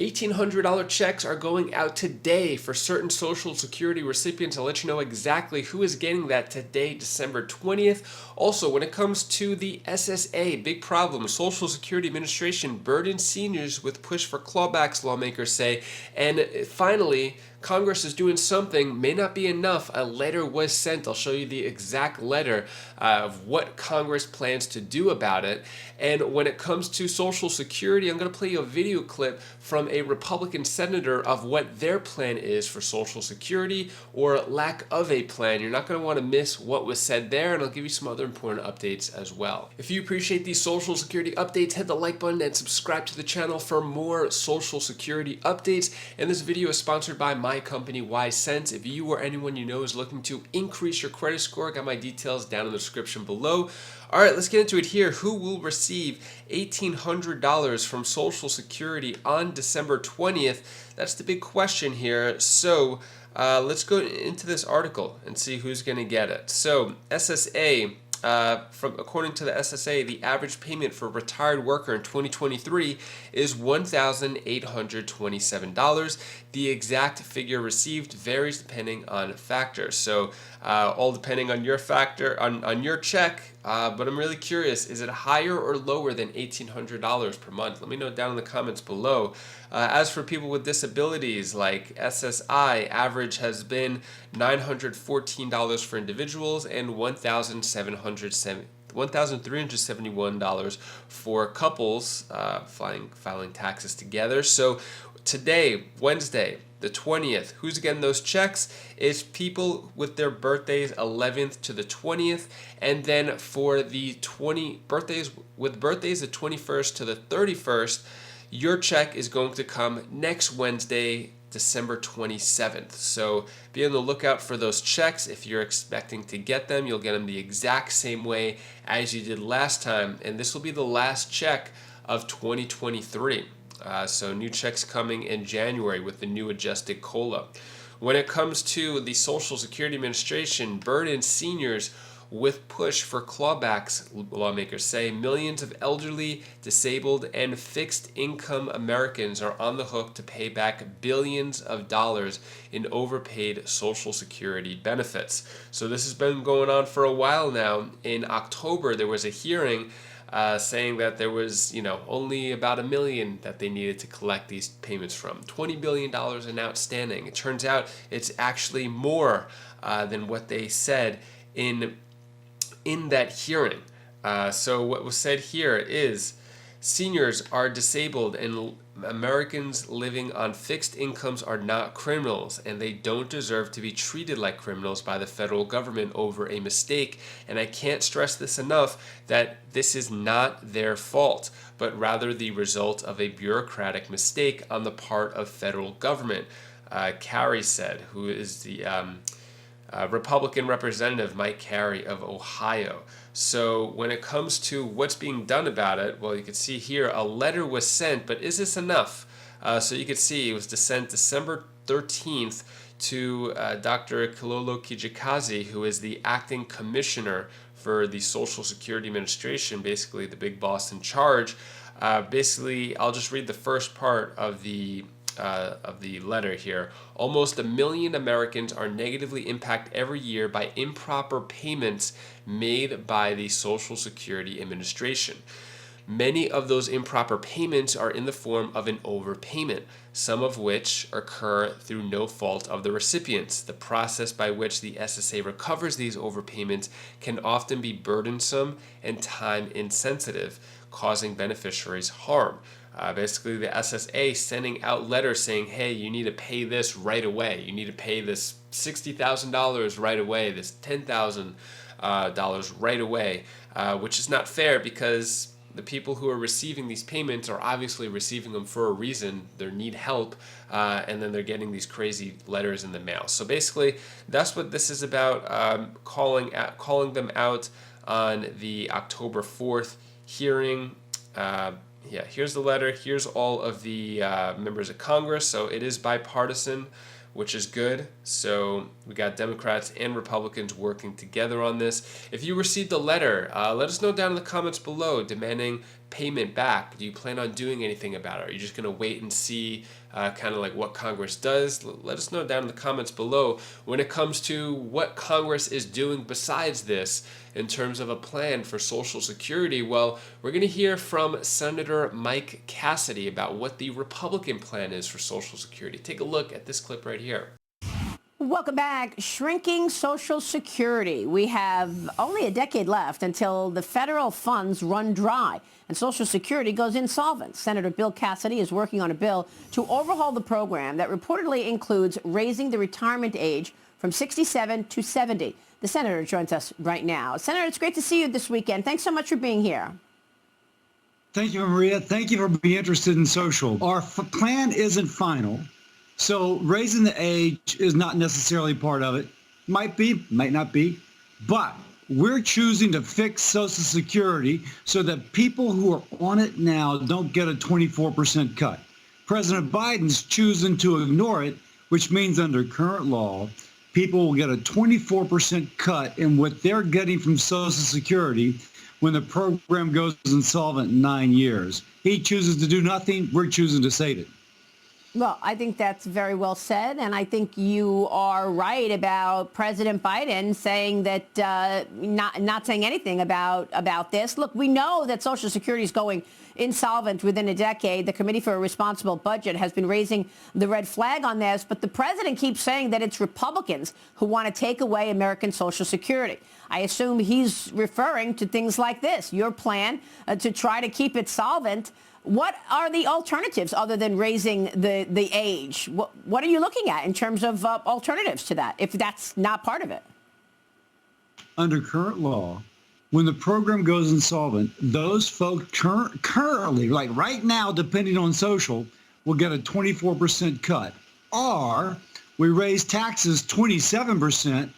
$1,800 checks are going out today for certain Social Security recipients. I'll let you know exactly who is getting that today, December 20th. Also, when it comes to the SSA, big problem. Social Security Administration burdens seniors with push for clawbacks, lawmakers say. And finally, Congress is doing something, may not be enough. A letter was sent. I'll show you the exact letter of what Congress plans to do about it. And when it comes to Social Security, I'm going to play you a video clip from a Republican senator of what their plan is for Social Security, or lack of a plan. You're not going to want to miss what was said there, and I'll give you some other important updates as well. If you appreciate these Social Security updates, hit the like button and subscribe to the channel for more Social Security updates. And this video is sponsored by my company, WiseSense. If you or anyone you know is looking to increase your credit score, I got my details down in the description below. All right, let's get into it here. Who will receive $1,800 from Social Security on December 20th? That's the big question here. So let's go into this article and see who's going to get it. So SSA, according to the SSA, the average payment for a retired worker in 2023 is $1,827. The exact figure received varies depending on factors. So all depending on your factor, on your check. But I'm really curious, is it higher or lower than $1,800 per month? Let me know down in the comments below. As for people with disabilities, like SSI, average has been $914 for individuals and $1,371 for couples filing taxes together. So today, Wednesday, the 20th, who's getting those checks? Is people with their birthdays 11th to the 20th, and then for the birthdays the 21st to the 31st, your check is going to come next Wednesday, December 27th. So be on the lookout for those checks. If you're expecting to get them, you'll get them the exact same way as you did last time, and this will be the last check of 2023. So new checks coming in January with the new adjusted COLA. When it comes to the Social Security Administration, burdens seniors with push for clawbacks, lawmakers say. Millions of elderly, disabled, and fixed income Americans are on the hook to pay back billions of dollars in overpaid Social Security benefits. So this has been going on for a while now. In October, there was a hearing saying that there was, only about $1 million that they needed to collect these payments from. $20 billion in outstanding. It turns out it's actually more than what they said in that hearing. So what was said here is seniors are disabled and Americans living on fixed incomes are not criminals, and they don't deserve to be treated like criminals by the federal government over a mistake. And I can't stress this enough, that this is not their fault, but rather the result of a bureaucratic mistake on the part of federal government. Carey said, who is the Republican Representative Mike Carey of Ohio. So when it comes to what's being done about it, well, you can see here a letter was sent, but is this enough? So you can see it was sent December 13th to Dr. Kilolo Kijikazi, who is the acting commissioner for the Social Security Administration, basically the big boss in charge. Basically, I'll just read the first part of the letter here. Almost 1 million Americans are negatively impacted every year by improper payments made by the Social Security Administration. Many of those improper payments are in the form of an overpayment, some of which occur through no fault of the recipients. The process by which the SSA recovers these overpayments can often be burdensome and time insensitive, causing beneficiaries harm. Basically, the SSA sending out letters saying, hey, you need to pay this right away. You need to pay this $60,000 right away, this $10,000 right away, which is not fair, because the people who are receiving these payments are obviously receiving them for a reason. They need help, and then they're getting these crazy letters in the mail. So basically, that's what this is about, calling them out on the October 4th hearing. Yeah, here's the letter. Here's all of the members of Congress. So it is bipartisan, which is good. So we got Democrats and Republicans working together on this. If you received the letter, let us know down in the comments below, demanding payment back? Do you plan on doing anything about it? Are you just going to wait and see kind of like what Congress does? Let us know down in the comments below when it comes to what Congress is doing besides this in terms of a plan for Social Security. Well, we're going to hear from Senator Mike Cassidy about what the Republican plan is for Social Security. Take a look at this clip right here. Welcome back. Shrinking Social Security. We have only a decade left until the federal funds run dry and Social Security goes insolvent. Senator Bill Cassidy is working on a bill to overhaul the program that reportedly includes raising the retirement age from 67 to 70. The senator joins us right now. Senator, it's great to see you this weekend. Thanks so much for being here. Thank you, Maria. Thank you for being interested in social. Our plan isn't final. So raising the age is not necessarily part of it. Might be, might not be. But we're choosing to fix Social Security so that people who are on it now don't get a 24% cut. President Biden's choosing to ignore it, which means under current law, people will get a 24% cut in what they're getting from Social Security when the program goes insolvent in 9 years. He chooses to do nothing. We're choosing to save it. Well, I think that's very well said, and I think you are right about President Biden saying that not saying anything about this. Look, we know that Social Security is going insolvent within a decade. The Committee for a Responsible Budget has been raising the red flag on this, but the president keeps saying that it's Republicans who want to take away American Social Security. I assume he's referring to things like this, your plan to try to keep it solvent. What are the alternatives other than raising the age? What are you looking at in terms of alternatives to that, if that's not part of it? Under current law, when the program goes insolvent, those folks currently, like right now, depending on social, will get a 24% cut. Or we raise taxes 27%,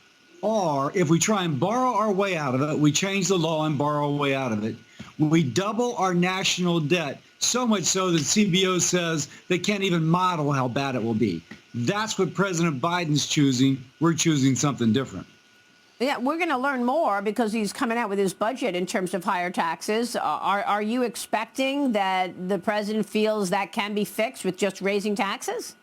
or if we try and borrow our way out of it, we change the law and borrow our way out of it. We double our national debt, so much so that CBO says they can't even model how bad it will be. That's what President Biden's choosing. We're choosing something different. Yeah, we're going to learn more because he's coming out with his budget in terms of higher taxes. Are you expecting that the president feels that can be fixed with just raising taxes?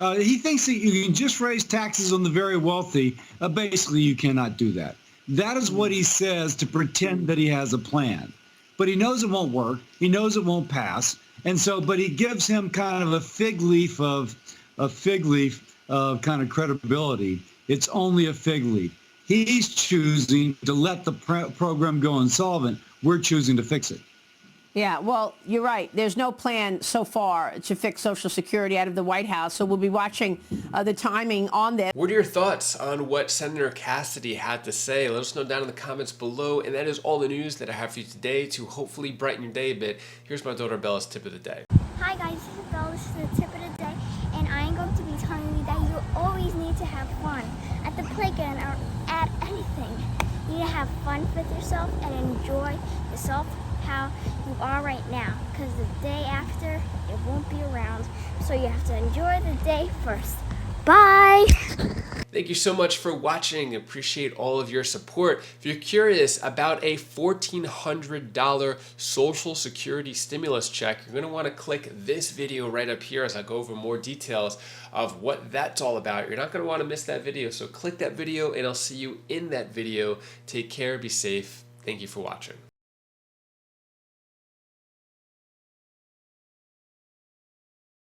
He thinks that you can just raise taxes on the very wealthy. Basically, you cannot do that. That is what he says to pretend that he has a plan. But he knows it won't work. He knows it won't pass. And so, but he gives him kind of a fig leaf of kind of credibility. It's only a fig leaf. He's choosing to let the program go insolvent. We're choosing to fix it. Yeah, well, you're right. There's no plan so far to fix Social Security out of the White House, so we'll be watching the timing on this. What are your thoughts on what Senator Cassidy had to say? Let us know down in the comments below. And that is all the news that I have for you today to hopefully brighten your day a bit. Here's my daughter Bella's tip of the day. Hi guys, this is Bella. This is the tip of the day, and I am going to be telling you that you always need to have fun at the playground or at anything. You need to have fun with yourself and enjoy yourself how you are right now, because the day after it won't be around, so you have to enjoy the day first. Bye. Thank you so much for watching. Appreciate all of your support. If you're curious about a $1,400 Social Security stimulus check, you're going to want to click this video right up here as I go over more details of what that's all about. You're not going to want to miss that video, so click that video and I'll see you in that video. Take care, be safe. Thank you for watching.